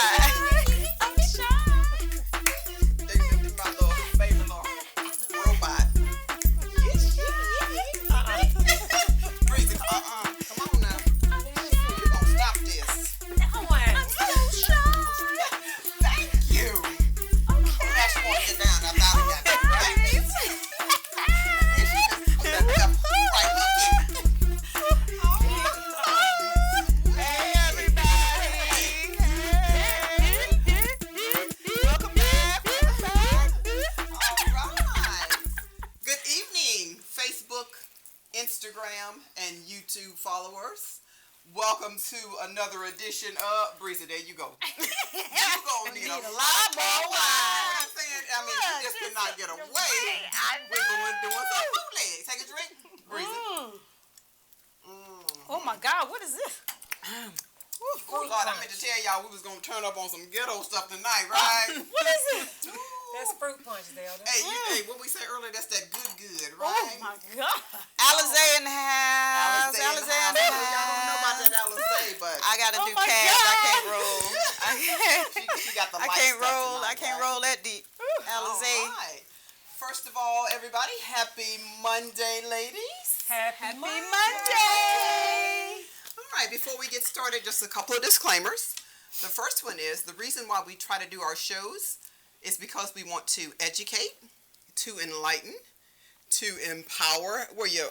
I'm shy. They my little favorite little robot. Breezy, come on now. You gonna stop this? I'm so shy. Thank you. Okay. Now she wanna get down after I got that right. And she just put that left hook right hook in. Hey everybody! Welcome back. All right. Good evening, Facebook, Instagram, and YouTube followers. Welcome to another edition of Breezy. There you go. You gonna need a lot more wine. I'm saying, I mean, you just cannot get away with doing some bootleg. Take a drink, Breezy. Oh my God, what is this? Oh Lord, I meant to tell y'all we was gonna turn up on some ghetto stuff tonight, right? What is it? That's fruit punch, Zelda. Hey, what we say earlier? That's that good, right? Oh my God. Alizé in the house. Alizé in the house. Y'all don't know about that Alizé, but I gotta Oh do my calves. I God. can't roll. she got the I light can't stuff roll. tonight, I can't right? roll that deep. Alizé. All right. First of all, everybody, happy Monday, ladies. Happy Monday. All right, before we get started, just a couple of disclaimers. The first one is the reason why we try to do our shows is because we want to educate, to enlighten, to empower, where you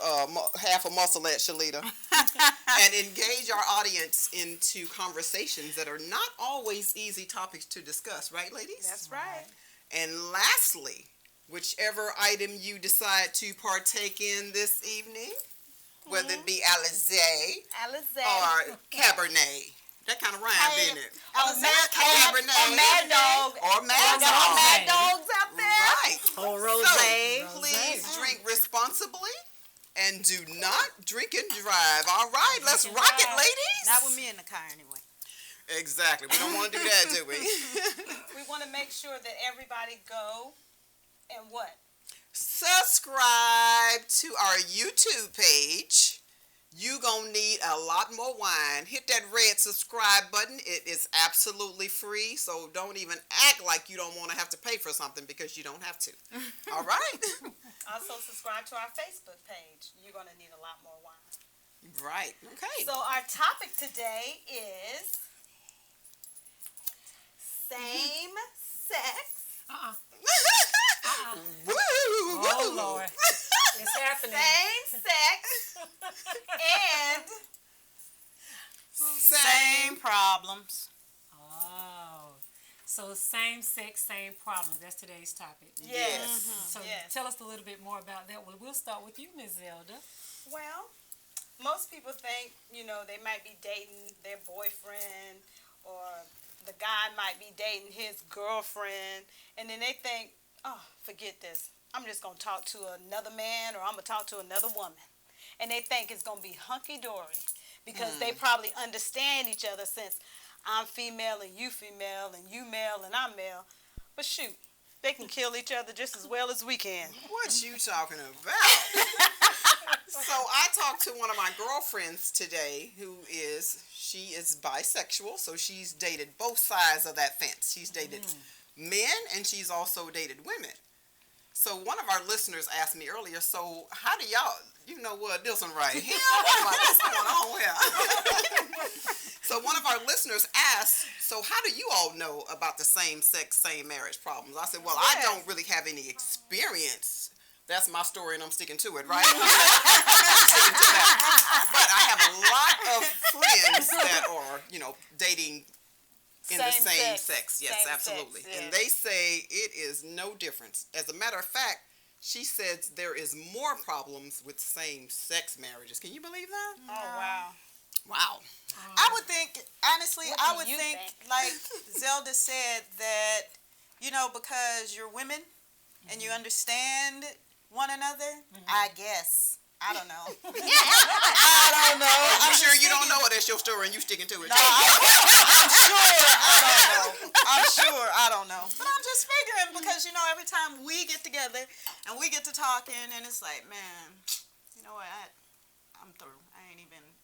half a muscle at, Shalita, and engage our audience into conversations that are not always easy topics to discuss, right, ladies? That's right. And lastly, whichever item you decide to partake in this evening, whether it be Alizé Alizé. or Cabernet. That kind of rhymes, didn't it? Cabernet. Or Mad Dog. Or Mad Got all Dog. Mad Dogs out there. Right. Or So, rosé. please drink responsibly and do not drink and drive. All right, let's rock it, ladies. Not with me in the car anyway. Exactly. We don't want to do that, do we? We want to make sure that everybody go and what? Subscribe to our YouTube page. You gonna need a lot more wine. Hit that red subscribe button. It is absolutely free, so don't even act like you don't want to have to pay for something because you don't have to. All right? Also subscribe to our Facebook page. You're going to need a lot more wine. Right. Okay. So our topic today is same sex. Woo! Oh, Lord. It's happening. Same sex and Same problems. Oh. So same sex, same problem. That's today's topic. Yes. So Yes. tell us a little bit more about that. Well, we'll start with you, Ms. Zelda. well, most people think, they might be dating their boyfriend or the guy might be dating his girlfriend, and then they think, oh, forget this. I'm just going to talk to another man or I'm going to talk to another woman. And they think it's going to be hunky-dory because they probably understand each other since I'm female and you female and you male and I'm male. But shoot, they can kill each other just as well as we can. What you talking about? So I talked to one of my girlfriends today she is bisexual, so she's dated both sides of that fence. She's dated men and she's also dated women. So one of our listeners asked me earlier, so how do y'all, this one right here, what's going on here? So one of our listeners asked, so how do you all know about the same-sex, same-marriage problems? I said, well, I don't really have any experience. That's my story, and I'm sticking to it, right? Sticking to that. But I have a lot of friends that are, dating in the same sex. Yes, Same absolutely. sex, yeah. And they say it is no difference. As a matter of fact, she says there is more problems with same-sex marriages. Can you believe that? Oh, wow. Wow. I would think, honestly, What I do would you think, think? like Zelda said, that, because you're women and you understand one another, I guess. I don't know. I don't know. I'm sure you don't know it. That's your story and you sticking to it. No, I'm sure I don't know. I'm sure I don't know. But I'm just figuring because, every time we get together and we get to talking and it's like, man, you know what, I'm through.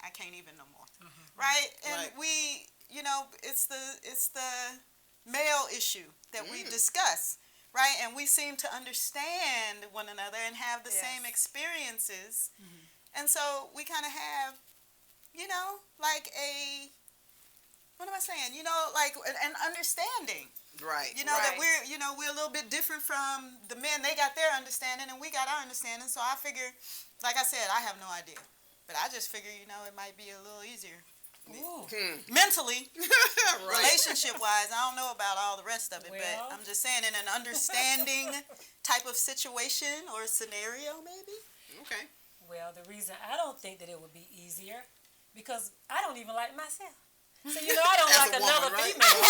I can't even no more. Right? And Right. we it's the male issue that we discuss, right? And we seem to understand one another and have the same experiences. And so we kind of have, like what am I saying? Like an understanding. Right. That we're a little bit different from the men. They got their understanding and we got our understanding. So I figure, like I said, I have no idea. But I just figure, it might be a little easier. Mentally, relationship-wise, I don't know about all the rest of it, but I'm just saying in an understanding type of situation or scenario, maybe. Okay. Well, the reason I don't think that it would be easier, because I don't even like myself. So, I don't As like a woman, another right? female.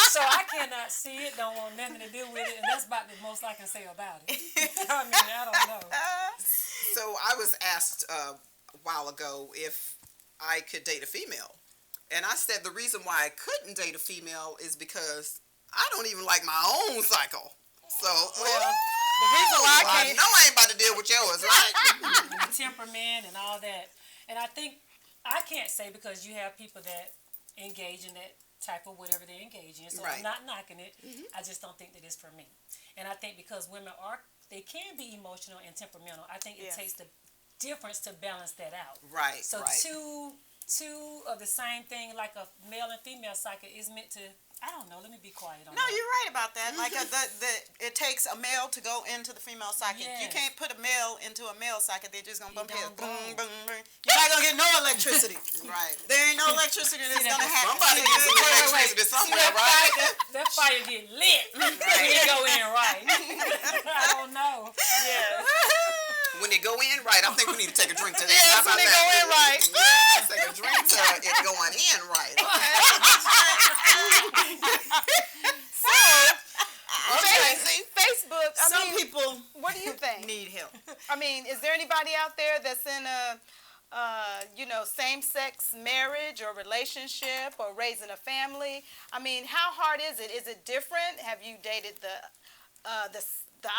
So I cannot see it, don't want nothing to do with it, and that's about the most I can say about it. I mean, I don't know. So I was asked a while ago if I could date a female. And I said the reason why I couldn't date a female is because I don't even like my own cycle. So, The reason why I know I ain't about to deal with yours, right? The temperament and all that. And I think, I can't say because you have people that engage in that type of whatever they engage in. So I'm not knocking it. I just don't think that it's for me. And I think because women they can be emotional and temperamental, I think it takes the difference to balance that out. Right. So two of the same thing, like a male and female cycle, is meant to. I don't know. Let me be quiet on that. No, you're right about that. Like it takes a male to go into the female cycle. Yes. You can't put a male into a male cycle. They're just gonna bump heads. don't Boom, go. boom, boom. You're not gonna get no electricity. Right. There ain't no electricity that's gonna happen. Somebody needs some electricity somewhere, right? That fire get lit when you go in right. I don't know. Yes. When it go in right, I think we need to take a drink to that. Yes, How about when it that? go in right. Yeah, let's take a drink to it going in right. Okay. Facebook. Some people What do you think? need help. I mean, is there anybody out there that's in a, same-sex marriage or relationship or raising a family? I mean, how hard is it? Is it different? Have you dated the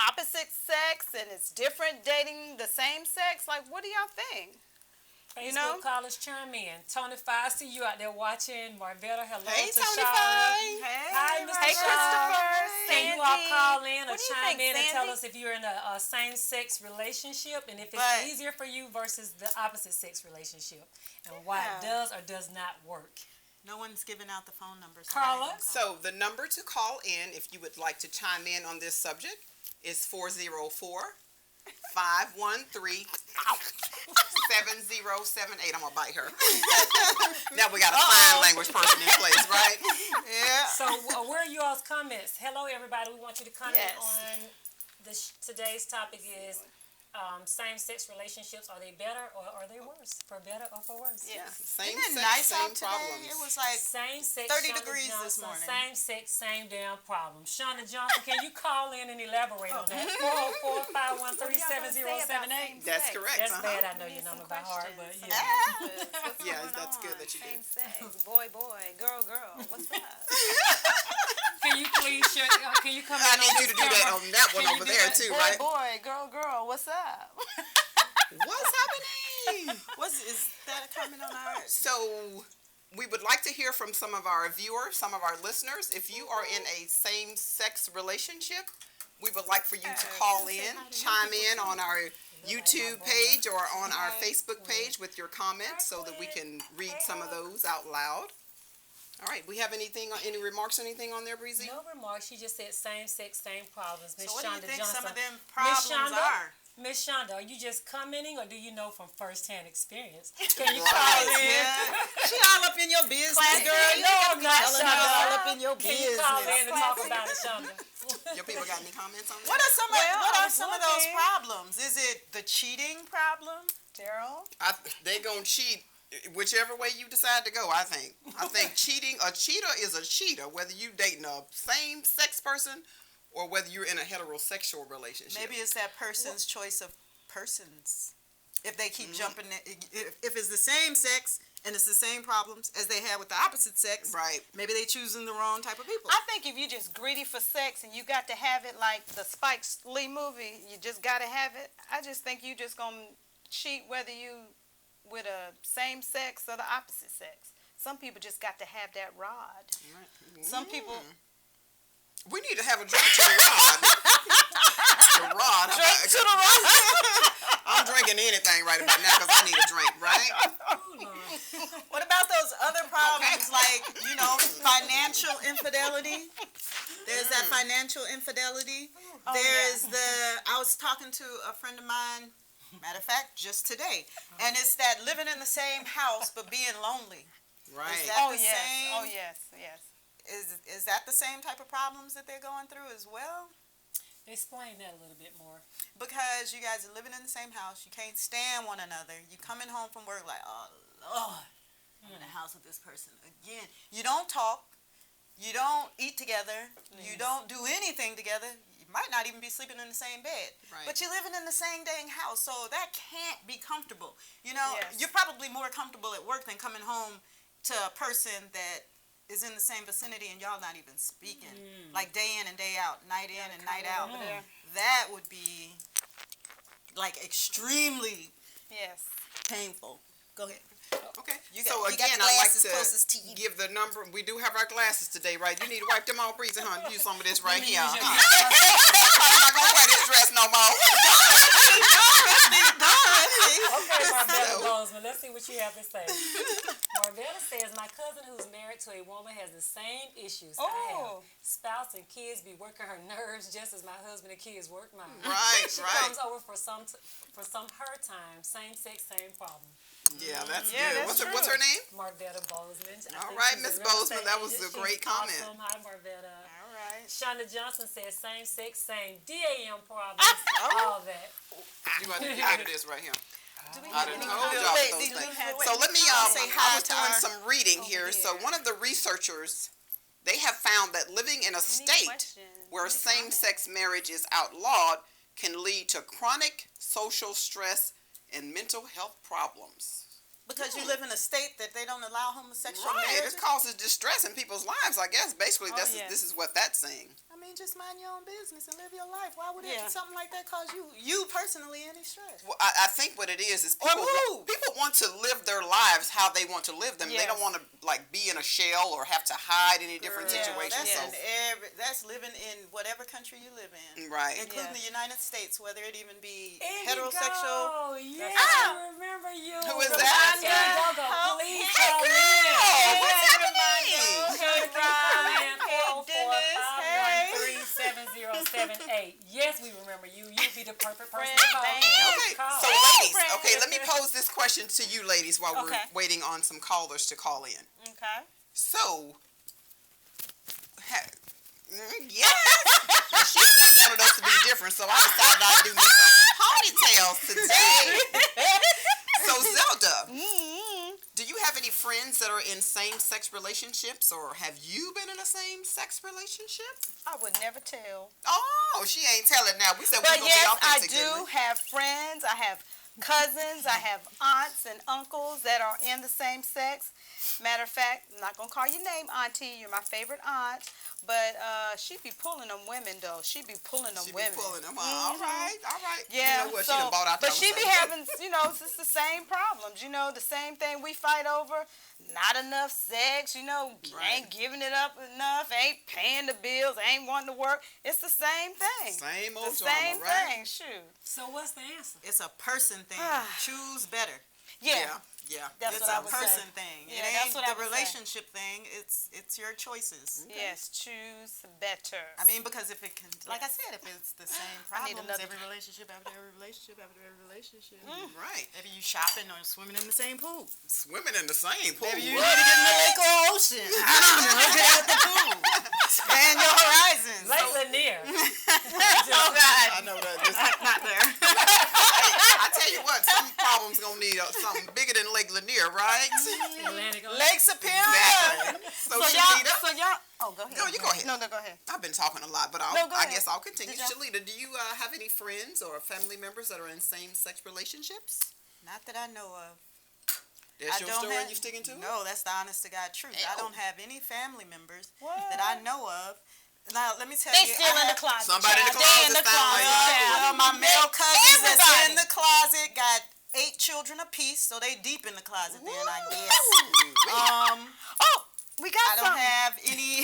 opposite sex and it's different dating the same sex? Like, what do y'all think? Facebook callers chime in. Tony Fi, I see you out there watching. Marvetta, hello Hey, to Tony Shaw. Fi. Hi, Mr. Hey, Shaw. Christopher, Can you all Sandy. call in or What do you chime think, in and tell Sandy? us if you're in a same-sex relationship and if it's But- easier for you versus the opposite-sex relationship and why it does or does not work. No one's giving out the phone numbers. Carla? So the number to call in if you would like to chime in on this subject is 404-513-7078. I'm gonna bite her. Now we got a sign language person in place, right? Yeah. So where are you all's comments? Hello, everybody. We want you to comment Yes. on today's topic is same-sex relationships. Are they better or are they worse? For better or for worse? Yeah. Same Isn't it sex, nice same out today? problems. It was like Same-sex 30 Shonda degrees this Johnson, morning. Same-sex, same damn problem. Shonda Johnson, can you call in and elaborate on that? 404-513-7078. That's correct. That's uh-huh. bad. I know your number by heart, but yeah. Yeah, that's good that you Same did. sex, boy, girl, what's up? Can you please share? Can you come in I on need you this to do that camera? on that one Can you over do there that? too, Boy, right? girl, what's up? What's happening? is that a comment on our? So we would like to hear from some of our viewers, some of our listeners. If you are in a same-sex relationship, we would like for you to call in, chime in on our YouTube page or on our Facebook page with your comments so that we can read some of those out loud. All right, we have any remarks or anything on there, Breezy? No remarks. She just said same sex, same problems. Miss So what do you Shonda think Johnson. some of them Miss problems Shonda? are? Miss Shonda, are you just commenting or do you know from first-hand experience? Can you Right. call in? Yeah. She all up in your business, Classic. girl. You No, gotta I'm be not, telling her Shonda. all up in your Can business. you call in and talk about it, Shonda? Your people got any comments on that? What are some I of was those looking. problems? Is it the cheating problem? Daryl? They gonna cheat whichever way you decide to go. I think cheating. A cheater is a cheater, whether you dating a same-sex person or whether you're in a heterosexual relationship. Maybe it's that person's choice of persons. If they keep jumping, if it's the same sex and it's the same problems as they have with the opposite sex, Right. maybe they choosing the wrong type of people. I think if you just greedy for sex and you got to have it like the Spike Lee movie, you just got to have it. I just think you just gonna cheat whether you with a same sex or the opposite sex. Some people just got to have that rod. Some people. We need to have a drink to the rod. The rod. Drink to the rod. I'm drinking anything right about now because I need a drink, right? What about those other problems like, financial infidelity? There's that financial infidelity. Oh, There's I was talking to a friend of mine, matter of fact, just today, and it's that living in the same house but being lonely. Right. Is that Oh the yes. same? Oh yes. Yes. Is that the same type of problems that they're going through as well? Explain that a little bit more. Because you guys are living in the same house, you can't stand one another. You coming home from work like, oh Lord, I'm in the house with this person again. You don't talk. You don't eat together. You don't do anything together. You might not even be sleeping in the same bed. Right. But you're living in the same dang house, so that can't be comfortable. Yes. You're probably more comfortable at work than coming home to a person that is in the same vicinity and y'all not even speaking. Like day in and day out, night in and night out. there. That would be like extremely Yes. painful. Go ahead. Okay. You So got the again, I'd like glasses closest to to you. give the number. We do have our glasses today, right? You need to wipe them off, Breezy, huh? Use some of this right here. use your I'm not gonna wear this dress no more. Okay, Marvetta Bozeman, let's see what you have to say. Marvetta says, my cousin who's married to a woman has the same issues I Oh. have. Spouse and kids be working her nerves just as my husband and kids work mine. Right, She right. comes over for some her time, same sex, same problem. Yeah, that's Yeah, good. that's What's her name? Marvetta Bozeman. All right, Miss Bozeman, that was a great comment. Awesome. Hi, Marvetta. All right. Shonda Johnson says, same sex, same DAM problems, all that. You got to get this right here. Do we I have done any told little- y'all wait, those these things. little- So let me, say I hi was to doing our- some reading here. So one of the researchers, they have found that living in a state questions? where Any same-sex marriage is outlawed can lead to chronic social stress and mental health problems. Because you live in a state that they don't allow homosexual Right, marriages? it causes distress in people's lives, I guess. Basically, yes. this is what that's saying. I mean, just mind your own business and live your life. Why would Yeah. something like that cause you personally any stress? Well, I think what it is people move. people want to live their lives how they want to live them. They Yes. don't want to like be in a shell or have to hide in a different Girl, situation. That's, So that's living in whatever country you live in, right. including Yeah. the United States, whether it even be Indigo. heterosexual. Yes, Ah. I remember you. Who is that? Indigo, please call in. Oh, what's Hey, happening? Okay, please call in. Hey, 404-513-7078. Yes, we remember you. You'd be the perfect person Friend, to call thank in. Okay, Call. so ladies, okay, let me pose this question to you ladies while we're Okay. waiting on some callers to call in. Okay. So, yes, well, she still wanted us to be different, so I decided I'd do me some ponytails today. So, Zelda, do you have any friends that are in same-sex relationships, or have you been in a same-sex relationship? I would never tell. Oh, she ain't telling now. We said we But were going yes, to be I authentic, didn't do we? have friends. I have cousins. I have aunts and uncles that are in the same sex. Matter of fact, I'm not going to call your name, Auntie. You're my favorite aunt. But she be pulling them women, though. She be pulling them She women. be pulling them. All right, all right. Yeah, You know what? so, she done bought out but those she be things. having, it's the same problems, the same thing we fight over. Not enough sex, Right. ain't giving it up enough, ain't paying the bills, ain't wanting to work. It's the same thing. Same The old same drama, right? thing, shoot. So what's the answer? It's a person thing. Choose better. Yeah. Yeah. That's It's what I a would person say. thing. Yeah, it that's ain't what I the would say. relationship thing. It's your choices. Yes, choose better. I mean, because if it can, like I said, if it's the same I need problems another every relationship after every relationship after every relationship. Right. Maybe you shopping or swimming in the same pool. Swimming in the same pool. Maybe you need to get in the lake or ocean. I don't know. Get out the pool. Expand your horizons. Lake Lanier. Oh God. I know that. Just, Not there. I tell you what, some problems gonna need something bigger than Lake Lanier, right? Atlantic Ocean. Lake Superior. Exactly. So, Shalita, Oh, go ahead. No, you go ahead. No, go ahead. I've been talking a lot, but No, go I ahead. guess I'll continue. Did y'all- Shalita, do you have any friends or family members that are in same-sex relationships? Not that I know of. That's I your don't story have, you sticking to? No, that's the honest to God truth. I Ew. don't have any family members What? that I know of. Now, let me tell They you. still I in the have- closet. Somebody in the child. They in closet the sound like closet. that. child. Well, my male cousins that's Everybody. in the closet got 8 children apiece, so they deep in the closet then, I Woo! guess. Oh, we got I don't something. have any.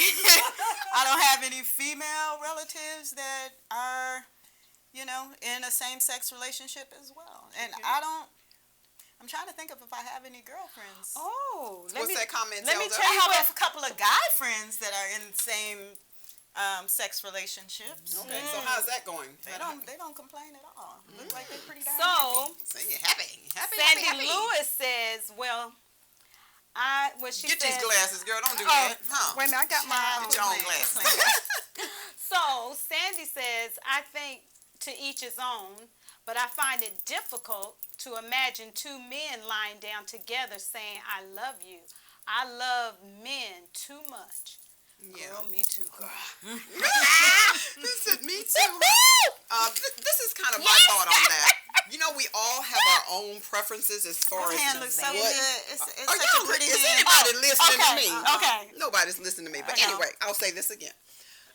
I don't have any female relatives that are, in a same-sex relationship as well, and I don't. I'm trying to think of if I have any girlfriends. Oh, What's that comment, let me Zelda? tell I you have a couple of guy friends that are in the same sex relationships. Okay, so how's that going? They don't complain at all. Look like they're pretty darn So, Saying you're happy. Sandy happy. Lewis says, well, she Get says, these glasses, girl. Don't do Oh, that. Huh? wait a minute, I got my Get your own glasses. So, Sandy says, I think to each his own, but I find it difficult to imagine 2 men lying down together saying, I love you. I love men too much. Yeah. Girl, me too, girl. This is me too. This is kind of my thought on that. We all have our own preferences as far Her as hand looks so what. good. It's Are such a y'all, pretty is hand. anybody listening to me? Okay. Nobody's listening to me. But Okay. anyway, I'll say this again.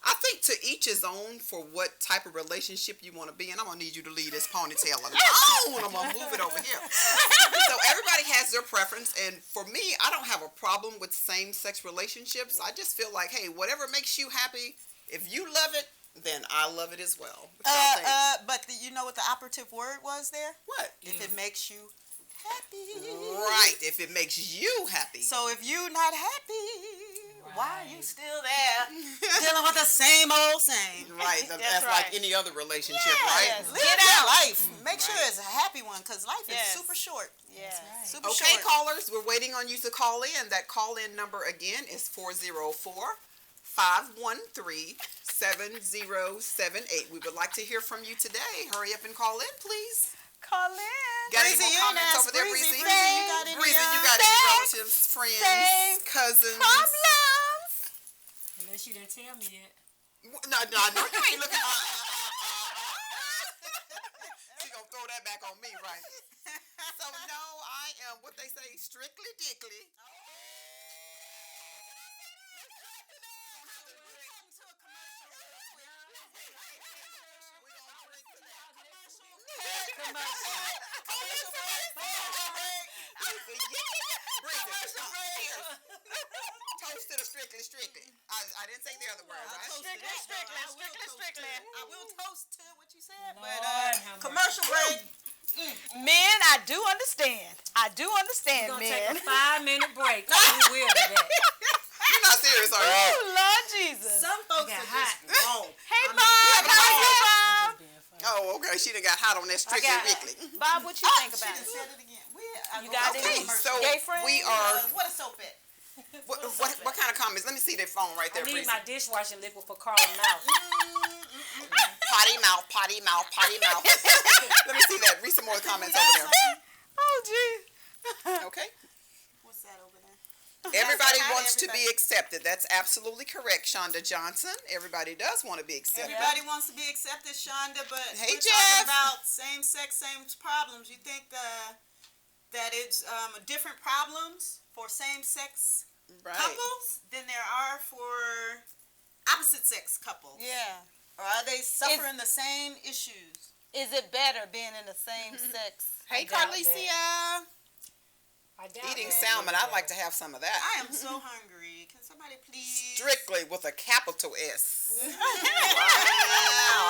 I think to each his own for what type of relationship you want to be in. I'm going to need you to leave this ponytail alone. I'm going to move it over here. So everybody has their preference. And for me, I don't have a problem with same-sex relationships. I just feel like, hey, whatever makes you happy, if you love it, then I love it as well. What y'all think? But you know what the operative word was there? What? If it makes you happy. Right, if it makes you happy. So if you're not happy, why are you still there dealing with the same old same? Right, that's right. like any other relationship, right? Yes. Live your life. Make sure it's a happy one, because life Yes. is super short. Yes. Super Okay, short. callers, we're waiting on you to call in. That call-in number again is 404-513-7078. We would like to hear from you today. Hurry up and call in, please. Call in. Got any Breezy, more you comments ask over there, Breezy. Breezy? Breezy, you got any, Breezy, you got sex, any relatives, friends, cousins? Problems. Unless you didn't tell me yet. No, you ain't looking. She gonna throw that back on me, right? So no, I am what they say, strictly dickly. Toast to the strictly. I didn't say the other word, right? Strictly. I will toast to what you said, Lord but have mercy. commercial break. Men, I do understand. We're going to take Men. a 5-minute break. We will do that. You're not serious, are you? Oh, Lord Jesus. Some folks got are just wrong. Hey, Bob. How are you, Bob? Oh, okay. She done got hot on that strictly dickly. Bob, what you think She about done it? said it again. You got Okay, any so gay friends? we are. What a soap at? What kind of comments? Let me see their phone right there, I need Breezy. my dishwashing liquid for Carla mouth. Potty mouth, potty mouth, potty mouth. Let me see that. Read some more comments over there. Oh, gee. What's Okay. that over there? Everybody Hi, wants to everybody. be accepted. That's absolutely correct, Shonda Johnson. Everybody does want to be accepted. Everybody wants to be accepted, Shonda, but Hey, we're Jeff. talking about same sex, same problems. You think that it's different problems for same sex Right. couples than there are for opposite sex couples? Yeah. Or are they suffering the same issues? Is it better being in the same sex? Hey, I doubt Carlicia. I doubt Eating that. salmon. I'd like to have some of that. I am so hungry. Can somebody please? Strictly with a capital S. Wow,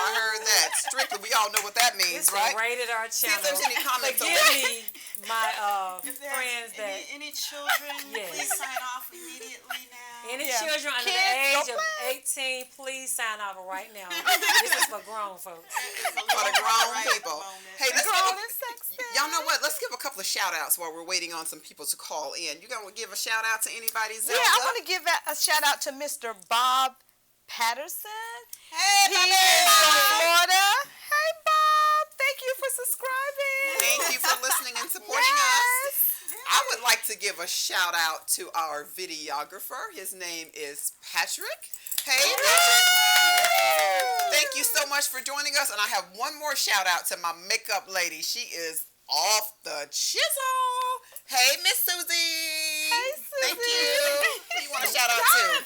I heard that. Strictly, we all know what that means, It's right? rated our See if channel. there's any comments over Forgive there. me, my If there's friends that any children, Yes. please sign off immediately now. any Yeah. children under Kids, the age don't of play. 18, please sign off right now. This is for grown folks. For the grown people. Hey, let's Grown give and sexy. y'all know what? Let's give a couple of shout outs while we're waiting on some people to call in. You gonna give a shout out to anybody, Zelda? Yeah, I want to give a shout out to Mr. Bob Patterson. Hey, He is from Florida. Hey, Bob. Thank you for subscribing. Thank you for listening and supporting us. I would like to give a shout out to our videographer. His name is Patrick. Hey, Patrick. Thank you so much for joining us. And I have one more shout out to my makeup lady. She is off the chisel. Hey, Miss Susie. Hey, Thank Susie. you. Who you want to shout out to?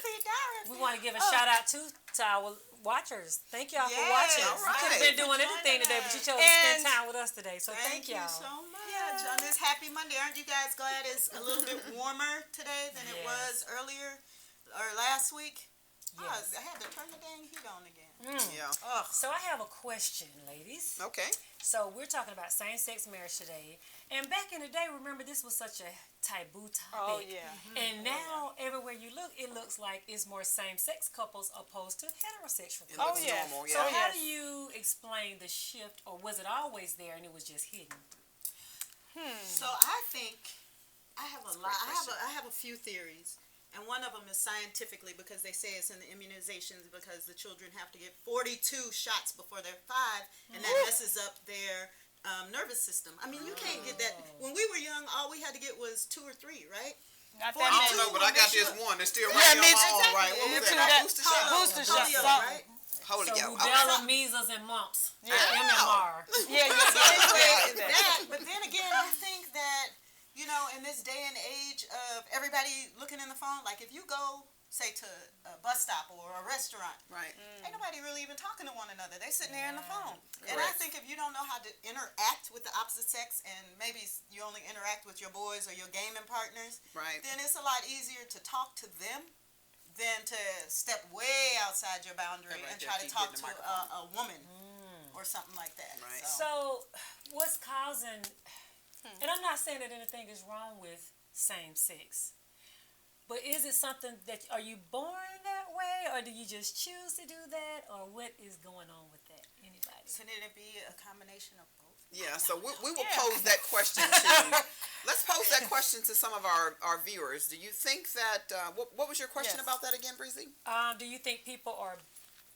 We want to give a shout out to our watchers. Thank y'all for Yes, watching. all We could have right. been doing anything today, but you chose to And- spend time with us today. So thank you y'all. so much. much on this happy Monday. Aren't you guys glad it's a little bit warmer today than it was earlier or last week? Yes. Oh, I had to turn the dang heat on again. Yeah. Ugh. So I have a question, ladies. Okay. So we're talking about same-sex marriage today. And back in the day, remember, this was such a taboo topic. Oh, yeah. And now, everywhere you look, it looks like it's more same-sex couples opposed to heterosexual It couples. looks yeah. normal, So yeah. how do you explain the shift, or was it always there and it was just hidden? So I think I have a lot. I have a few theories, and one of them is scientifically because they say it's in the immunizations because the children have to get 42 shots before they're 5, and that messes up their nervous system. I mean, you can't get that. When we were young, all we had to get was 2 or 3, right? Not I that don't know, but I got this one. It's still right Yeah, here me on my too. arm, right? What Me was too, that? that- Booster shot? Booster shot, Polio, something. right? Polio. So Okay. rubella, measles, and mumps. Yeah. MMR. Yeah, So anyway, yeah. that, but then again, I think that, you know, in this day and age of everybody looking in the phone, like if you go, say, to a bus stop or a restaurant, Right. ain't nobody really even talking to one another. They sitting there in the phone. And I Correct. think if you don't know how to interact with the opposite sex, and maybe you only interact with your boys or your gaming partners, Right. then it's a lot easier to talk to them than to step way outside your boundary Right and there, try to keep talk hitting to the microphone. a woman or something like that. Right. So, what's causing, and I'm not saying that anything is wrong with same sex, but is it something that, are you born that way, or do you just choose to do that, or what is going on with that? Anybody? Can it be a combination of both? Yeah, so we will pose that question to, let's pose that question to some of our viewers. Do you think that, what was your question Yes. about that again, Breezy? Do you think people are,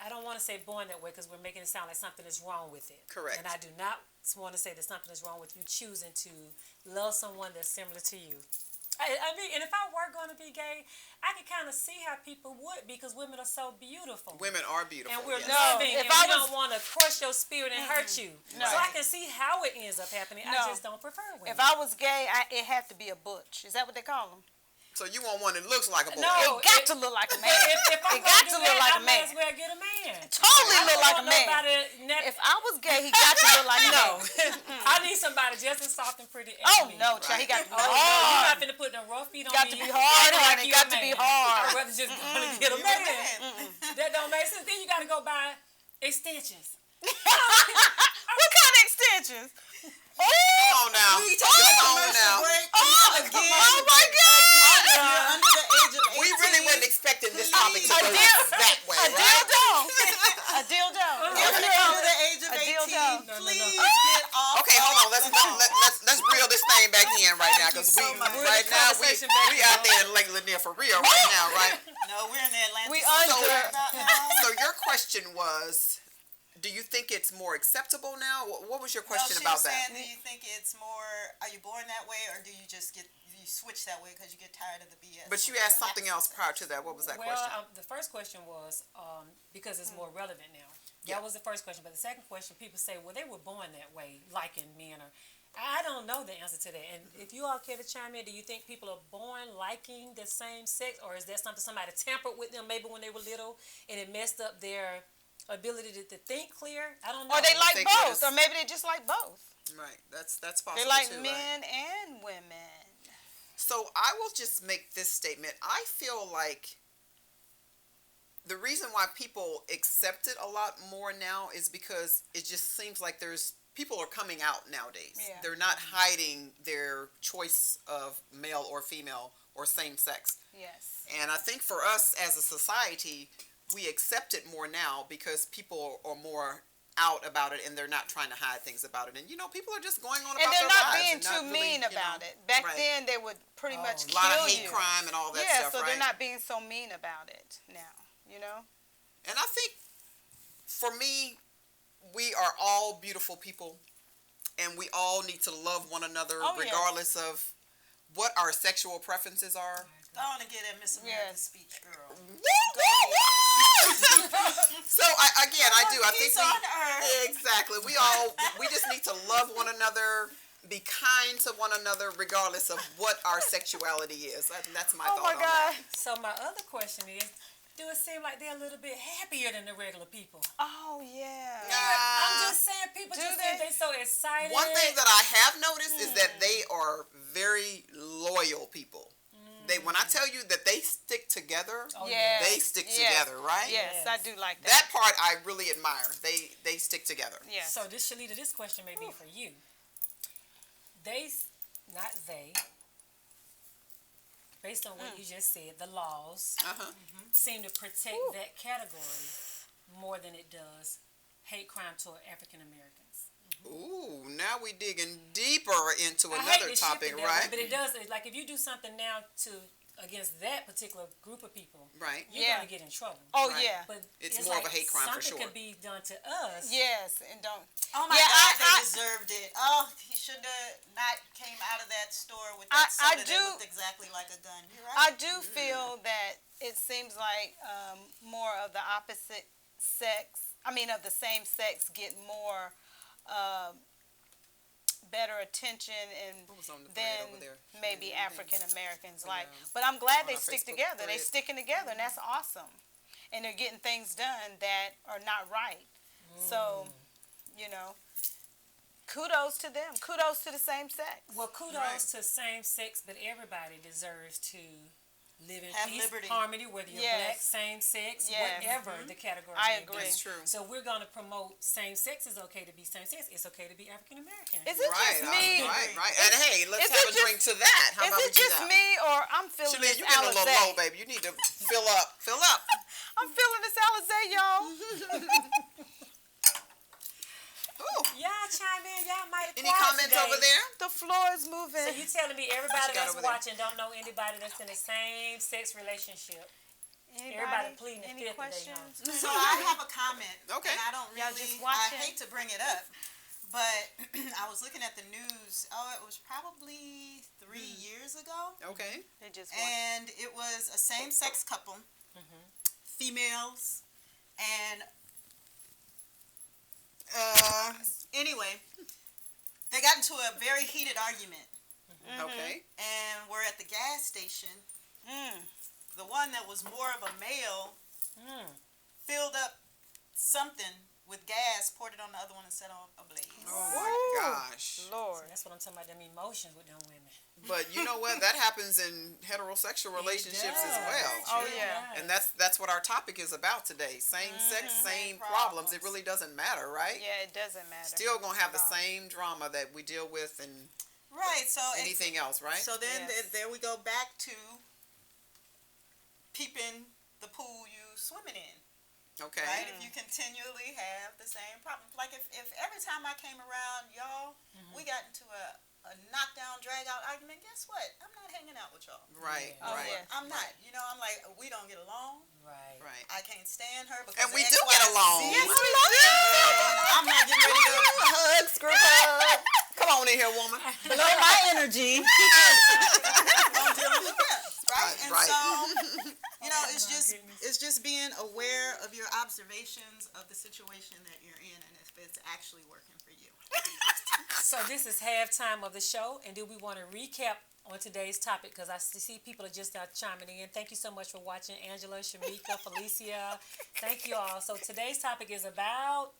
I don't want to say born that way because we're making it sound like something is wrong with it. Correct. And I do not want to say that something is wrong with you choosing to love someone that's similar to you. I mean, and if I were going to be gay, I could kind of see how people would, because women are so beautiful. Women are beautiful. And we're yes. loving, if and I we was- don't want to crush your spirit and hurt you. No. So I can see how it ends up happening. I No. just don't prefer women. If I was gay, it had to be a butch. Is that what they call them? So you want one that looks like a boy? No. It got to look like a man. if I'm It got gonna to do look that, like I a might man. as well get a man. Totally I look don't like a want man. nobody If I was gay, he got to look like a no, man. I need somebody just as soft and pretty as Oh me. no, child, he got to be Oh, no, you're hard. not finna put no rough feet on Got me. to be hard, Act like honey. you Got a to be man. hard. I'd rather just go and get a You're a man. That don't make sense. Then you gotta go buy extensions. What kind of extensions? Come on now. We Come take a on commercial now. break. Oh, Again, oh my God! you're under the age of 18. We really wasn't expecting this topic to A go dil- that way, A right? dildo. A dildo. If you're under the age of A 18, dildo. please get off. Okay, hold on. Let's reel this thing back in right now, because Thank you so much. right now we Conversation back out in. there in Lake Lanier for real right now, right? No, we're in the Atlantic. We City under. right now. So your question was, do you think it's more acceptable now? What was your question No, she about was that? saying, do you think it's more, are you born that way, or do you just you switch that way because you get tired of the BS? But you asked something else prior to that. What was that Well, question? the first question was because it's more relevant now. That was the first question. But the second question, people say, well, they were born that way, liking men. Or I don't know the answer to that. And if you all care to chime in, do you think people are born liking the same sex, or is that something somebody tampered with them maybe when they were little and it messed up their ability to think clear? I don't know. Or they like think both, it's- or maybe they just like both. Right. That's possible They like too, men right? and women. So I will just make this statement. I feel like the reason why people accept it a lot more now is because it just seems like people are coming out nowadays. Yeah. They're not hiding their choice of male or female or same sex. Yes. And I think for us as a society, we accept it more now because people are more out about it and they're not trying to hide things about it. And people are just going on about And they're their not lives being and too really, mean about it. Back right. then, they would pretty much a lot kill of hate you. crime and all that Yeah, stuff, so right? they're not being so mean about it now. And I think for me, we are all beautiful people and we all need to love one another Oh, yes. regardless of what our sexual preferences are. I want to get that Miss America Yes. speech, girl. So I do. I think Peace on earth. exactly. We just need to love one another, be kind to one another, regardless of what our sexuality is. That's my Oh thought my on God. that. So my other question is, do it seem like they're a little bit happier than the regular people? Oh yeah. I'm just saying, people Do just they? think they're so excited. One thing that I have noticed is that they are very loyal people. When I tell you that they stick together, Oh, Yes. they stick Yes. together, right? Yes, Yes. I do like that. That part I really admire. They stick together. Yes. So this, Shalita, this question may be for you. Not they, based on what you just said, the laws Uh-huh. seem to protect that category more than it does hate crime toward African Americans. Ooh, now we digging deeper into I hate another to shift topic, it that way, right? but it does. Like if you do something now against that particular group of people, Right. you're Yeah. gonna get in trouble. Oh Right. yeah. But It's more of a hate crime for something sure. could be done to us. Yes, and don't. Oh my Yeah, God, I- they deserved it. Oh, he should have not came out of that store with I that soda that do- looked exactly like a gun. You're I right. do feel that it seems like more of the opposite sex, of the same sex, get more better attention and What was on the thread than over there? maybe Anything? African Americans. Yeah. But I'm glad On they our stick Facebook together. They thread. sticking together, and that's awesome. And they're getting things done that are not right. So, kudos to them. Kudos to the same sex. Well, kudos Right. to same sex, but everybody deserves to live in Have peace, liberty. harmony, whether you're Yes. black, same sex, Yes. whatever the category I may be. agree. That's true. So we're going to promote same sex is okay to be same sex. It's okay to be African American. Is it Right, just me? right. And hey, let's is have it a just- drink to that. How Is about we it do just that? me, or I'm feeling Shalene, this you getting a little Alizé? low, baby. You need to fill up. Fill up. I'm feeling this Alizé, y'all. Ooh. Y'all chime in. Y'all might have Any comments over there? The floor is moving. So you telling me everybody What you got that's over there? watching don't know anybody that's in a same sex relationship? Everybody pleading the Any fifth that they questions? So I have a comment. Okay. And I don't Y'all really, just I watching? hate to bring it up, but I was looking at the news. Oh, it was probably 3 years ago. Okay. They just And it was a same-sex couple, females, and anyway, they got into a very heated argument, Okay. and we're at the gas station. Mm. The one that was more of a male filled up something with gas, poured it on the other one, and set on a blaze. Oh my gosh. Lord. That's what I'm talking about, them emotions with them women. But you know what? That happens in heterosexual relationships as well. Oh, yeah. And that's what our topic is about today. Same sex, same problems. It really doesn't matter, right? Yeah, it doesn't matter. Still gonna have the same drama that we deal with and Right, so anything else, right? So then Yes. there we go back to peeping the pool you swimming in. Okay. Right? If you continually have the same problem. Like if every time I came around, y'all, we got into a knockdown, drag out argument, guess what? I'm not hanging out with y'all. Right, Oh, right. yeah. I'm not. You know, I'm like, we don't get along. Right. Right. I can't stand her because And we X, do Y, get Z. along. Yes, we do. I'm not getting ready to Hugs, group hug. Come on in here, woman. blow my energy. on dealing with them, right? And Right. so, you know, Oh, it's my just goodness. it's just being aware of your observations of the situation that you're in and if it's actually working for you. So this is halftime of the show, and do we want to recap on today's topic? Because I see people are just now chiming in. Thank you so much for watching, Angela, Shamika, Felicia. Thank you all. So today's topic is about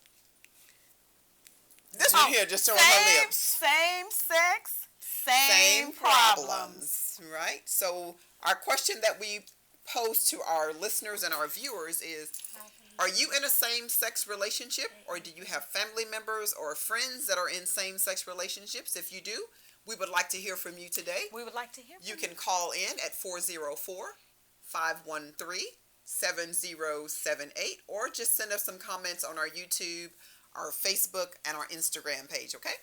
This one here just showing her lips. Same sex, same, Same problems. problems, right? So our question that we pose to our listeners and our viewers is, are you in a same-sex relationship, or do you have family members or friends that are in same-sex relationships? If you do, we would like to hear from you today. We would like to hear You from can call in at 404-513-7078, or just send us some comments on our YouTube, our Facebook, and our Instagram page, okay?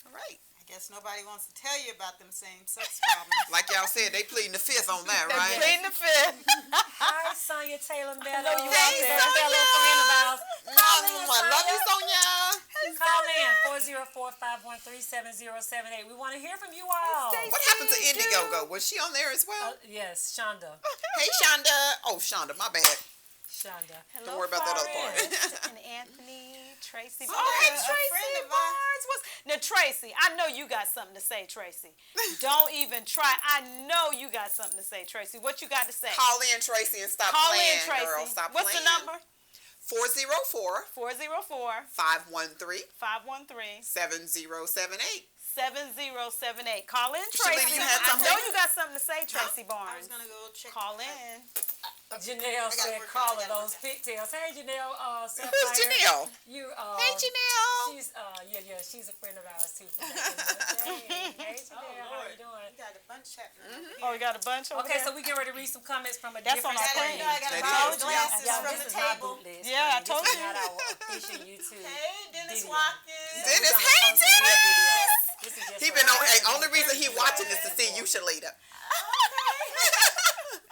All right. I guess nobody wants to tell you about them same sex problems. Like y'all said, they pleading the fifth on that, you. right? Pleading the fifth. Hi, Sonia Taylor Mello. know you out there. fellow friend of ours. Call in, I love you, Sonia. Sonia. Call in 404-513-7078. We want to hear from you all. Stay- What happened to Indiegogo? Was she on there as well? Yes, Shonda. Hey, Shonda. Oh, Shonda, my bad. Shonda. Don't worry about that other part. And Anthony, Tracy. Oh, hey, Barnes. a friend of ours. Now, Tracy, I know you got something to say, Tracy. Don't even try. I know you got something to say, Tracy. What you got to say? Call in, Tracy, and stop Call playing, in, Tracy. girl. Stop What's playing. the number? 404 404 513 513 7078. 7078. Call in, Shalita, Tracy. you had I know something? you got something to say, Tracy I was Barnes. gonna go check. Call in. Janelle gotta said, work "Call on her it, I gotta those pigtails." Hey, Janelle. Who's Janelle? You. Hey, Janelle. She's she's a friend of ours too. From back in the day. Hey, Janelle, how you doing? You got a bunch happening. Oh, we got a bunch over Okay, there? so we get ready to read some comments from a That's different on our screen. screen. I got That to borrow is. glasses Y'all, from this the is my table. bootleg Yeah, I screen. told This is you. not our official YouTube. Hey, Dennis video. Watkins. Dennis, We're hey, gonna post a real Dennis. video. This is just He for been on. our Hey, screen. only reason he watching is to see you, Shalita.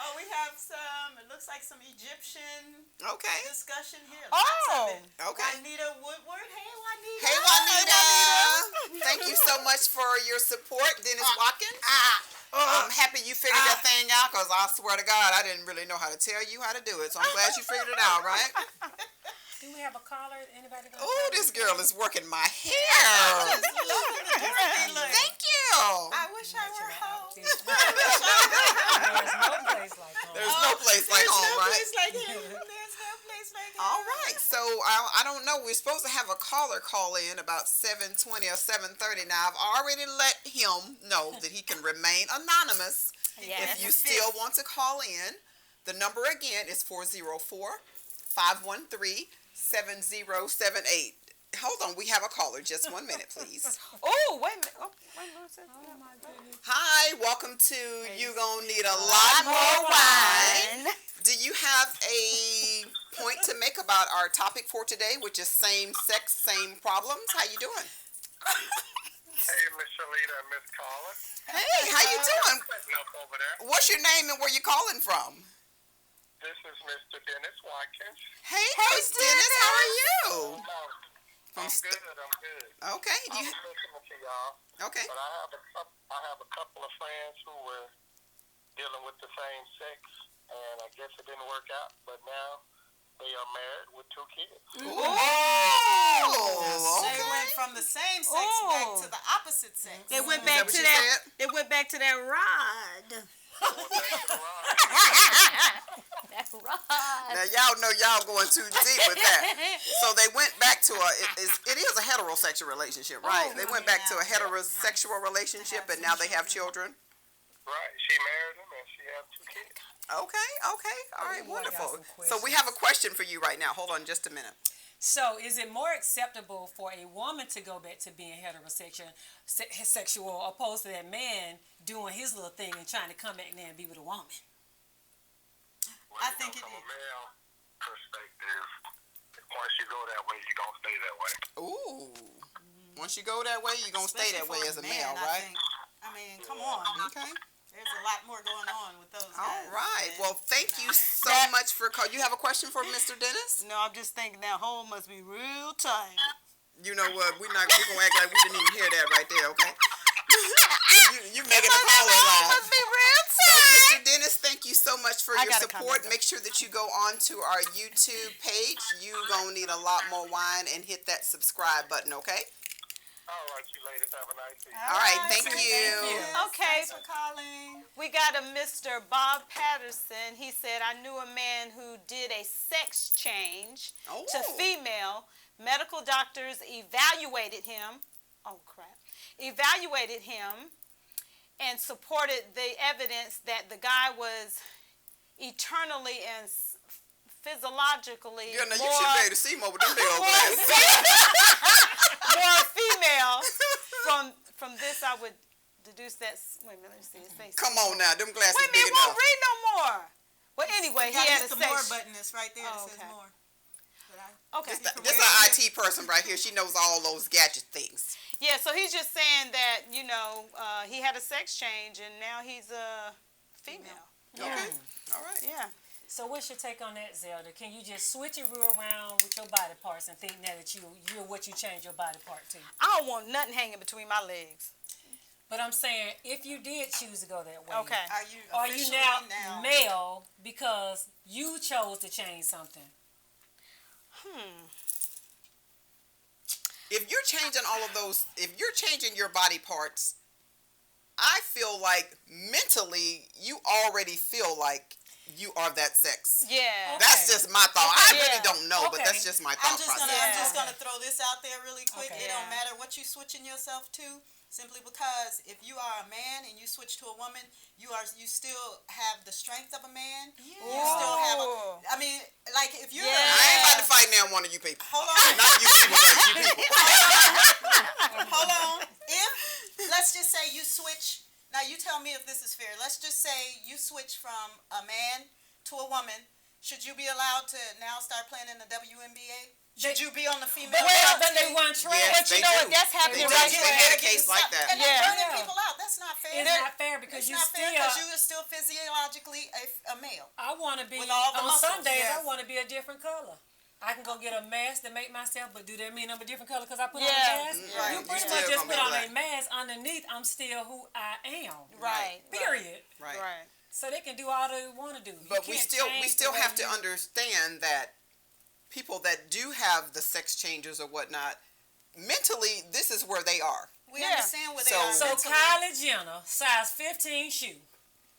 Oh, we have some. It looks like some Egyptian Okay. discussion here. Oh, Lots of it. Okay. Juanita Woodward. Hey, Juanita. Hey, Juanita. Thank you so much for your support, Dennis Watkins. I'm happy you figured that thing out, because I swear to God, I didn't really know how to tell you how to do it. So I'm glad you figured it out, right? Do we have a caller? Anybody? Gonna Oh, call? this girl is working my hair. Look. Thank you. I wish I were home. There's no place like home. There's no place like There's home, no right? place like home. There's no place like home. All right, so I don't know. We're supposed to have a caller call in about 7:20 or 7:30. Now, I've already let him know that he can remain anonymous. yes. If you still want to call in, the number again is 404 513 7078. Hold on, we have a caller. Just 1 minute, please. Oh, wait a minute. Oh, wait a minute. Oh my goodness. Hi, welcome to You Gonna Need a Lot More Wine. Do you have a point to make about our topic for today, which is same sex, same problems? How you doing? Hey, Miss Shalita and Miss Caller. Hey, how you doing? Setting up over there. What's your name and where you calling from? This is Mr. Dennis Watkins. Hey, Coach Dennis, how are you? I'm From good. I'm good. Okay, do I'm you, listening to y'all, okay. but I have a couple of friends who were dealing with the same sex, and I guess it didn't work out. But now they are married with 2 kids. Oh, They okay. went from the same sex back to the opposite sex. They went Is that back what to you that. said? They went back to that rod. Well, thanks a lot. That rod. Now y'all know y'all going too deep with that. So they went back to it is a heterosexual relationship, right? They went back to a heterosexual relationship, and now they have children. Right. She married him, and she has 2 kids. Okay, all right, Ooh, I got wonderful. some So we have a question for you right now. Hold on just a minute. So, is it more acceptable for a woman to go back to being heterosexual, opposed to that man doing his little thing and trying to come back there and be with a woman? Well, I think it from is. a male perspective, once you go that way, you're going to stay that way. Ooh. Once you go that way, you're going to stay that way Especially as a for male, man, right? I mean, come on. Okay. There's a lot more going on with those guys. All right. than, Well, thank you so That- much for calling. You have a question for Mr. Dennis? No, I'm just thinking that hole must be real tight. You know what? We're gonna act like we didn't even hear that right there, okay? you making a call That hole line. must be real So, tight. Mr. Dennis, thank you so much for I your gotta support. comment. Make sure that you go on to our YouTube page. You gonna need a lot more wine, and hit that subscribe button, okay? All right, you ladies have a nice evening. All right, thank you. Okay. Thanks for calling. We got a Mr. Bob Patterson. He said, I knew a man who did a sex change Oh. to female. Medical doctors evaluated him. Oh, crap. Evaluated him and supported the evidence that the guy was eternally and physiologically Yeah, now you more, should be able to see more with them big old glasses. more female. From this, I would deduce that. Wait a minute, let me see his face. Come on now, them glasses Wait a big minute, won't enough. read no more. Well, anyway, You he gotta had hit a the more sex. button that's right there that Oh, says okay. more. Okay. This is our IT person right here. She knows all those gadget things. Yeah, so he's just saying that, he had a sex change and now he's a female. Okay. All right. Yeah. So, what's your take on that, Zelda? Can you just switch it real around with your body parts and think now that you're what you change your body part to? I don't want nothing hanging between my legs. But I'm saying, if you did choose to go that way, Okay. Are are you you officially now male because you chose to change something? if you're changing all of those, if you're changing your body parts, I feel like mentally you already feel like you are that sex. Yeah. That's Okay. just my thought. I Okay. really don't know, but Okay. that's just my thought process. I'm just gonna throw this out there really quick. Okay. It don't Yeah. matter what you switching yourself to, simply because if you are a man and you switch to a woman, you still have the strength of a man. You still have Ooh. I mean, like if you're Yeah. I ain't about to fight now one of you people. hold on. Not you people, but you people. Hold on. If let's just say you switch. Now you tell me if this is fair. Let's just say you switch from a man to a woman. Should you be allowed to now start playing in the WNBA? Should you be on the female? Well, team? then they want trash. Yes, But you they know do. what? That's They happening do. right They now. had a case like that. And they're Yeah. burning Yeah. people out. That's not fair. It's not fair because It's you not fair still. because you are still physiologically a male. I want to be With all the on muscles, some days. I yes. want to be a different color. I can go get a mask to make myself, but do that mean I'm a different color because I put Yeah. on a mask? Right. You You pretty still much just gonna put be on black. a mask. Underneath, I'm still who I am. Right. Period. Right. Right. So they can do all they want to do. You But we can't still change the still way have to you- understand that people that do have the sex changes or whatnot, mentally this is where they are. We Yeah. understand where they So- are. So mentally. Kylie Jenner, size 15 shoe.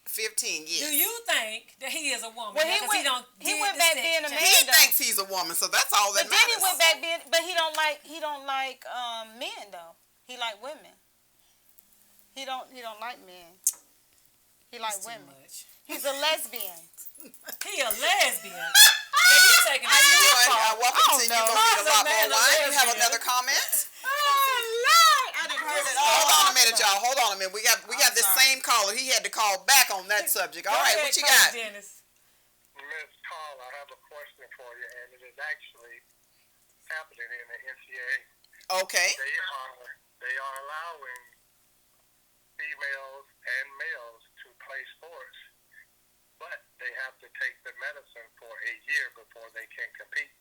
15 years. Do you think that he is a woman? Well, Now, he 'cause went- don't he did went the back sex being a change. man. He though. thinks he's a woman, so that's all that But then he matters. went back being, but he don't like men though. He like women. He don't like men. He like It's too women. much. He's a lesbian. He a lesbian. Yeah, you taking How you it too doing? far. Welcome to You know. Gonna Need a Lot Man, More a Wine. You have lesbian. another comment? I didn't heard it all. Hold on a minute, y'all. Hold on a minute. We got this sorry. same caller. He had to call back on that subject. All Go right, ahead, what you Coach got? Dennis. Miss Carl, I have a question for you, and it is actually happening in the NCAA. Okay. They are allowing females and males to play sports, but they have to take the medicine for a year before they can compete.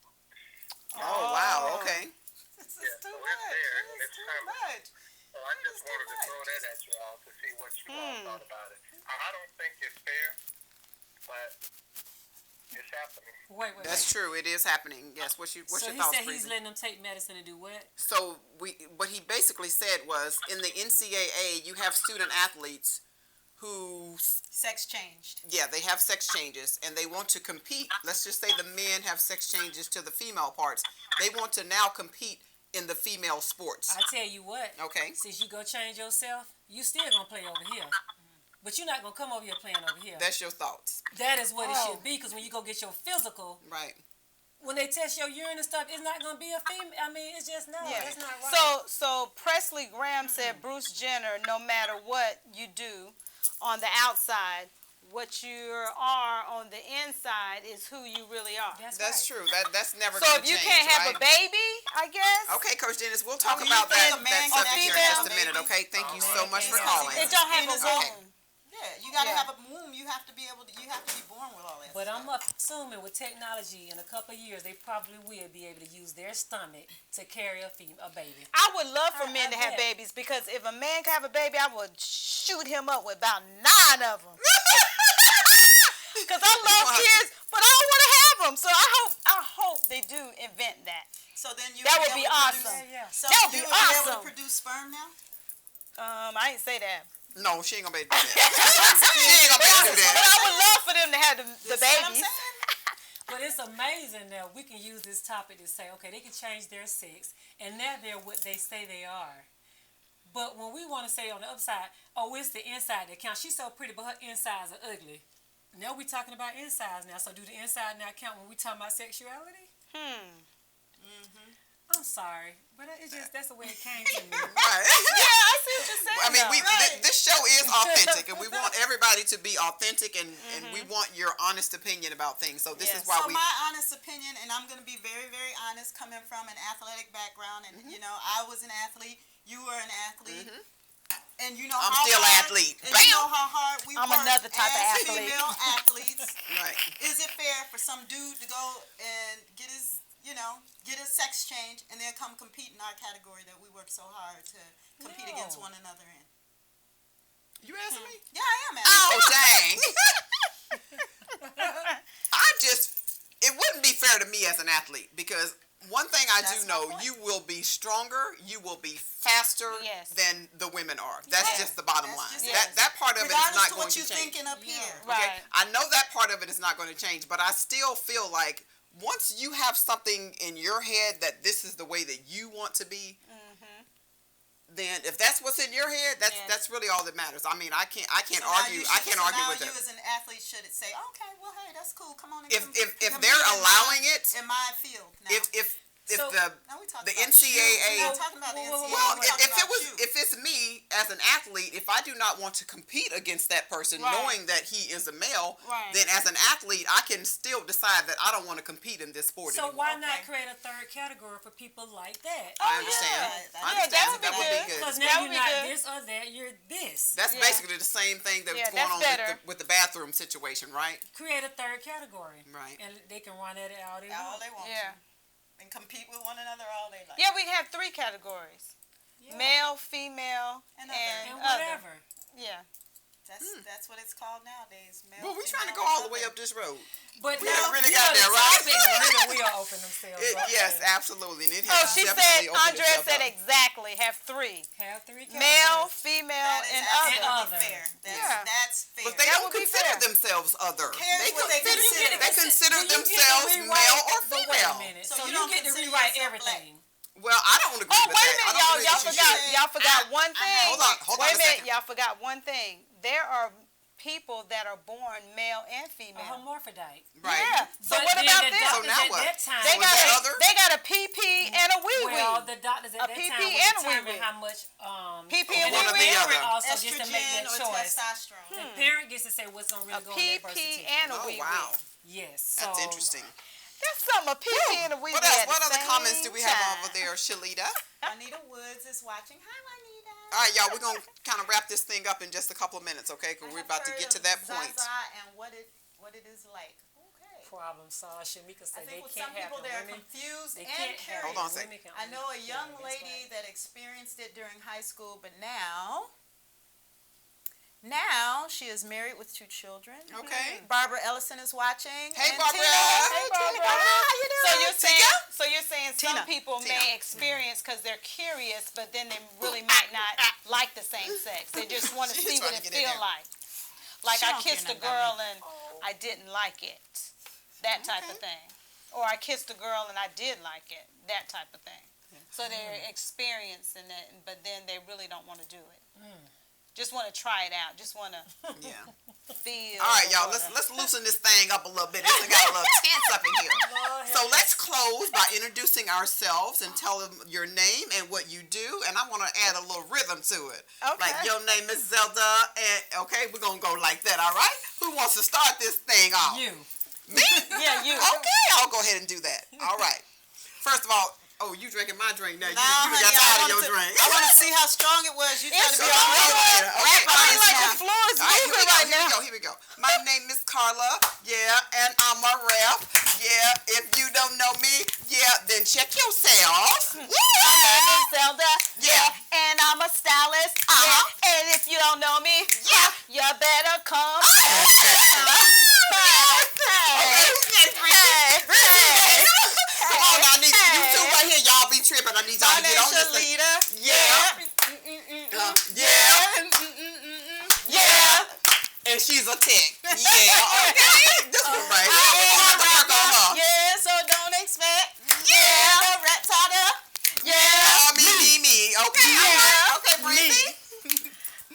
Oh, wow. Okay. This Yeah, is too so it's much. there, and This is it's too coming. much. So I just wanted to throw that at you all to see what you all thought about it. I don't think it's fair, but it's happening. Wait. That's true. It is happening. Yes. What's So your he thoughts, said he's Breezy? letting them take medicine to do what? So what he basically said was, in the NCAA, you have student athletes who, Sex changed. yeah, they have sex changes and they want to compete. Let's just say the men have sex changes to the female parts. They want to now compete in the female sports. I tell you what. Okay. Since you go change yourself, you still gonna play over here. But you're not gonna come over here playing over here. That's your thoughts. That is what it Oh. should be. Because when you go get your physical, Right. when they test your urine and stuff, it's not gonna be a female. I mean, it's just no. Yeah. That's not right. So Presley Graham said Bruce Jenner, no matter what you do on the outside, what you are on the inside is who you really are. That's right. true. That's never So going if to you change, can't have right? a baby, I guess Okay, Coach Dennis, we'll talk Do you about think that, a man that can subject have here in a just a baby? minute, okay? Thank you so much for Yeah. calling. it don't have a Penis Okay. womb. Yeah, you gotta Yeah. have a womb. You have to be able to. You have to be born with all that. But stuff. I'm assuming with technology in a couple of years, they probably will be able to use their stomach to carry a baby. I would love for men I to have bet. babies because if a man can have a baby, I would shoot him up with about 9 of them. Because I love kids, but I don't want to have them. So I hope they do invent that. So then you That would would be able to awesome. produce- Yeah. So That would you be would be able awesome. to produce sperm now. I ain't say that. No, she ain't gonna be able to do that. She ain't gonna be able to do But that. I would love for them to have the That's what I'm babies. saying. But it's amazing that we can use this topic to say, okay, they can change their sex, and now they're what they say they are. But when we want to say on the upside, oh, it's the inside that counts. She's so pretty, but her insides are ugly. Now we talking about insides now. So do the inside now count when we talking about sexuality? I'm sorry, but it's just that's the way it came to me. Right. Yeah, I see what you're saying. I mean, though. this show is authentic, and we want everybody to be authentic, and we want your honest opinion about things. So this is Yes. why So we. my honest opinion, and I'm going to be very, very honest, coming from an athletic background, and you know, I was an athlete. You were an athlete. And you know I'm how still hard, athlete. And Bam! you know how hard we I'm work another type of as athlete. female athletes. Right. Is it fair for some dude to go and get his sex change and then come compete in our category that we work so hard to compete No. against one another in? You asking me? Yeah, I am asking. Oh dang! It wouldn't be fair to me as an athlete because one thing I That's do my know, point. you will be stronger, you will be faster Yes. than the women are. That's Yeah. just the bottom That's line. just it. That part of it is Regardless not to going what to you're change. thinking up here. Right. Okay? I know that part of it is not going to change, but I still feel like once you have something in your head that this is the way that you want to be, then if that's what's in your head, Yeah. that's really all that matters. I mean, I can't So now argue. you I should- can't so argue now with you it. as an athlete should say, okay, well, hey, that's cool. Come on and If compete if they're allowing it, in my field now. if So- the Now we talking the about NCAA you. We're not talking about the Well, NCAA. Well, We're talking if it about was, you. if it's me as an athlete, if I do not want to compete against that person, Right. knowing that he is a male, Right. then as an athlete, I can still decide that I don't want to compete in this sport So anymore. why not Okay. create a third category for people like that? I understand. yeah. I Yeah, understand that would be that would good. be Because good. now That you're would be not good. this or that, you're this. That's Yeah. basically the same thing that's Yeah, going that's on better. with the bathroom situation, right? Create a third category. Right. And they can run at it all they all want. they want Yeah. to. And compete with one another all day long. Yeah, we have 3 categories. Yeah. Male, female, And and, other. And other. whatever. Yeah. That's what it's called nowadays. Male, Well, we're trying to female, go all the and way other. up this road. But We now, haven't really you got know, there, the right? topics really will open themselves up. Yes, there. absolutely. And it Oh, has she said, definitely opened Andrea itself said up. exactly, have 3. Have 3 categories. Male, female, That is and absolutely other. other. fair. Yeah. That's fair. But they That don't would be consider fair. themselves other. cares They what they consider, consider? they consider Do you get to themselves rewrite- male or but wait a female. minute. So So, you you don't get to consider rewrite yourself black? everything. Well, I don't agree Oh, with wait a that. minute, I don't y'all. agree Y'all that you forgot. should. Y'all forgot one thing. Hold on Wait a a minute. second. Y'all forgot one thing. There are people that are born male and A female. hermaphrodite. Right. Yeah. So But what then about the them? So doctors now at what? that time, They Was got that a other? they got a PP and a wee wee. well, the doctors at A that PP time and a would determine wee-wee. how much PP and and the wee-wee? parent also gets to Estrogen make that or choice. testosterone. The parent gets to say what's gonna a really go on that birth PP certificate. and a Oh, wee wee. wow. Yes. That's so, interesting. That's something. A PP and a wee wee. What else? What other comments do we have over there, Shalita? Juanita Woods is watching. Hi, Juanita. All right, y'all, we're going to kind of wrap this thing up in just a couple of minutes, okay? Because we're about to get to that point. Zaza and what it is like. Okay. problem solved. Shamika I said they think with can't some have people the they're women. confused They and can't have curious. Hold on a second. women can I only- know a young that's lady right. that experienced it during high school, but now she is married with 2 children. Okay. Barbara Ellison is watching. Hey, and Barbara. Tina. Hey, Tina. Barbara. How you doing? So you're saying some Tina. people Tina. may experience because they're curious, but then they really might not like the same sex. They just want to She's see what trying it to get in feel there. like. Like She I don't care kissed a nothing about girl and I didn't like it. That type of thing. Or I kissed a girl and I did like it. That type of thing. So they're experiencing it, but then they really don't want to do it. Just want to try it out. Just want to Yeah. feel. All right, the y'all. water. Let's loosen this thing up a little bit. This thing got a little tense up in here. Lord So have let's close by introducing ourselves and tell them your name and what you do. And I want to add a little rhythm to it. Okay. Like your name is Zelda, and okay, we're gonna go like that. All right. Who wants to start this thing off? you. Me? Yeah, you. Okay, I'll go ahead and do that. All right. First of all, oh, you drinking my drink now. You honey, got tired of your drink. I want to see how strong it was. You tried to It's be So, all okay, right. okay, I mean, like now. the floor is All right, moving right now. Here we go. My name is Carla, yeah, and I'm a rep. Yeah, if you don't know me, yeah, then check yourself. My name is Zelda. Yeah. And I'm a stylist. Uh-huh. Yeah. And if you don't know me, Yeah. you better come. Okay, who's next, Reese? Come on, I need you two right here. Y'all be tripping. I need y'all My to get name's on this thing. Shalita. Yeah. Yeah. And she's a tick. Yeah. Okay. This one right here. We're gonna have to work on her. Yeah, so don't expect. Yeah. The rat tartar. Yeah. Me. Okay. All right. Okay, Breezy.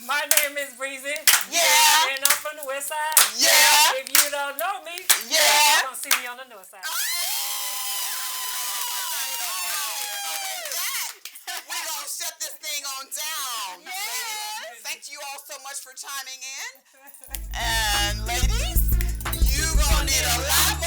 My name is Breezy. Yeah. And I'm from the west side. Yeah. If you don't know me, Yeah. you're going to see me on the north side. We're gonna shut this thing on down. Thank you all so much for chiming in. And ladies, you gonna need a lot more